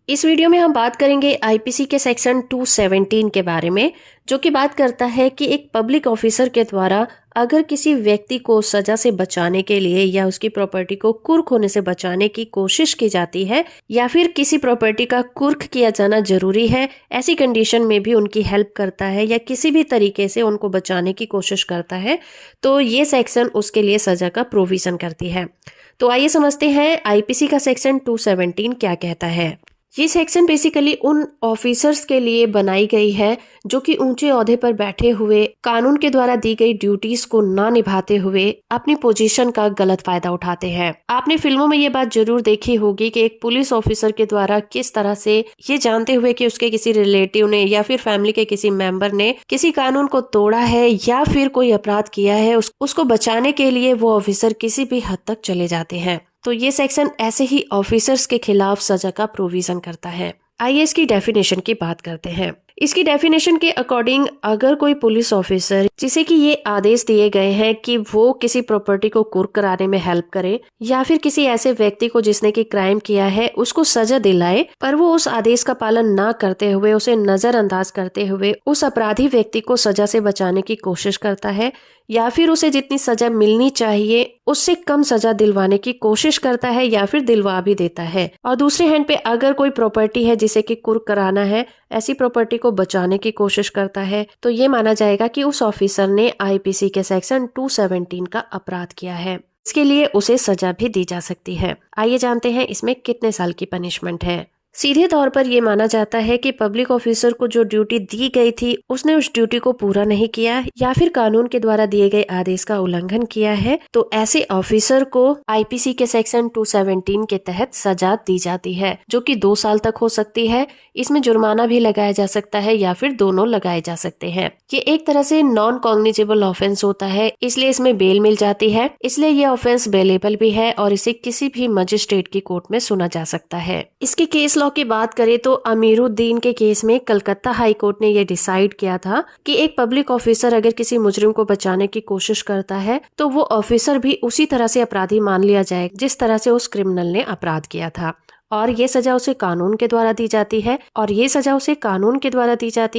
इस वीडियो में हम बात करेंगे आईपीसी के सेक्शन 217 के बारे में, जो कि बात करता है कि एक पब्लिक ऑफिसर के द्वारा अगर किसी व्यक्ति को सजा से बचाने के लिए या उसकी प्रॉपर्टी को कुर्क होने से बचाने की कोशिश की जाती है या फिर किसी प्रॉपर्टी का कुर्क किया जाना जरूरी है, ऐसी कंडीशन में भी उनकी हेल्प करता है या किसी भी तरीके से उनको बचाने की कोशिश करता है, तो ये सेक्शन उसके लिए सजा का प्रोविजन करती है। तो आइए समझते हैं आईपीसी का सेक्शन 217 क्या कहता है। ये सेक्शन बेसिकली उन ऑफिसर्स के लिए बनाई गई है जो कि ऊंचे ओहदे पर बैठे हुए कानून के द्वारा दी गई ड्यूटीज को ना निभाते हुए अपनी पोजीशन का गलत फायदा उठाते हैं। आपने फिल्मों में ये बात जरूर देखी होगी कि एक पुलिस ऑफिसर के द्वारा किस तरह से ये जानते हुए कि उसके किसी रिलेटिव ने या फिर फैमिली के किसी मेंबर ने किसी कानून को तोड़ा है या फिर कोई अपराध किया है, उसको बचाने के लिए वो ऑफिसर किसी भी हद तक चले जाते हैं। तो ये सेक्शन ऐसे ही ऑफिसर्स के खिलाफ सजा का प्रोविजन करता है। आइए इसकी डेफिनेशन की बात करते हैं। इसकी डेफिनेशन के अकॉर्डिंग अगर कोई पुलिस ऑफिसर जिसे कि ये आदेश दिए गए हैं कि वो किसी प्रॉपर्टी को कुर्क कराने में हेल्प करे या फिर किसी ऐसे व्यक्ति को जिसने की क्राइम किया है उसको सजा दिलाए, पर वो उस आदेश का पालन ना करते हुए उसे नजरअंदाज करते हुए उस अपराधी व्यक्ति को सजा से बचाने की कोशिश करता है या फिर उसे जितनी सजा मिलनी चाहिए उससे कम सजा दिलवाने की कोशिश करता है या फिर दिलवा भी देता है, और दूसरे हैंड पे अगर कोई प्रॉपर्टी है जिसे कि कुर्क कराना है, ऐसी प्रॉपर्टी को बचाने की कोशिश करता है, तो ये माना जाएगा कि उस ऑफिसर ने आईपीसी के सेक्शन 217 का अपराध किया है। इसके लिए उसे सजा भी दी जा सकती है। आइए जानते हैं इसमें कितने साल की पनिशमेंट है। सीधे तौर पर यह माना जाता है कि पब्लिक ऑफिसर को जो ड्यूटी दी गई थी उसने उस ड्यूटी को पूरा नहीं किया या फिर कानून के द्वारा दिए गए आदेश का उल्लंघन किया है, तो ऐसे ऑफिसर को आईपीसी के सेक्शन 217 के तहत सजा दी जाती है, जो कि 2 साल तक हो सकती है। इसमें जुर्माना भी लगाया जा सकता है या फिर दोनों लगाए जा सकते हैं। ये एक तरह से नॉन कॉग्निजेबल ऑफेंस होता है, इसलिए इसमें बेल मिल जाती है, इसलिए ये ऑफेंस बेलेबल भी है और इसे किसी भी मजिस्ट्रेट की कोर्ट में सुना जा सकता है। इसके केस लॉ की बात करें तो अमीरुद्दीन के केस में कलकत्ता हाई कोर्ट ने यह डिसाइड किया था कि एक पब्लिक ऑफिसर अगर किसी मुजरिम को बचाने की कोशिश करता है तो वो ऑफिसर भी उसी तरह से अपराधी मान लिया जाए जिस तरह से उस क्रिमिनल ने अपराध किया था, और ये सजा उसे कानून के द्वारा दी जाती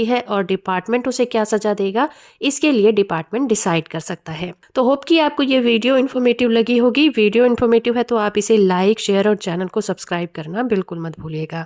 है और डिपार्टमेंट उसे क्या सजा देगा इसके लिए डिपार्टमेंट डिसाइड कर सकता है। तो होप कि आपको ये वीडियो इन्फॉर्मेटिव लगी होगी। वीडियो इन्फॉर्मेटिव है तो आप इसे लाइक, शेयर और चैनल को सब्सक्राइब करना बिल्कुल मत भूलिएगा।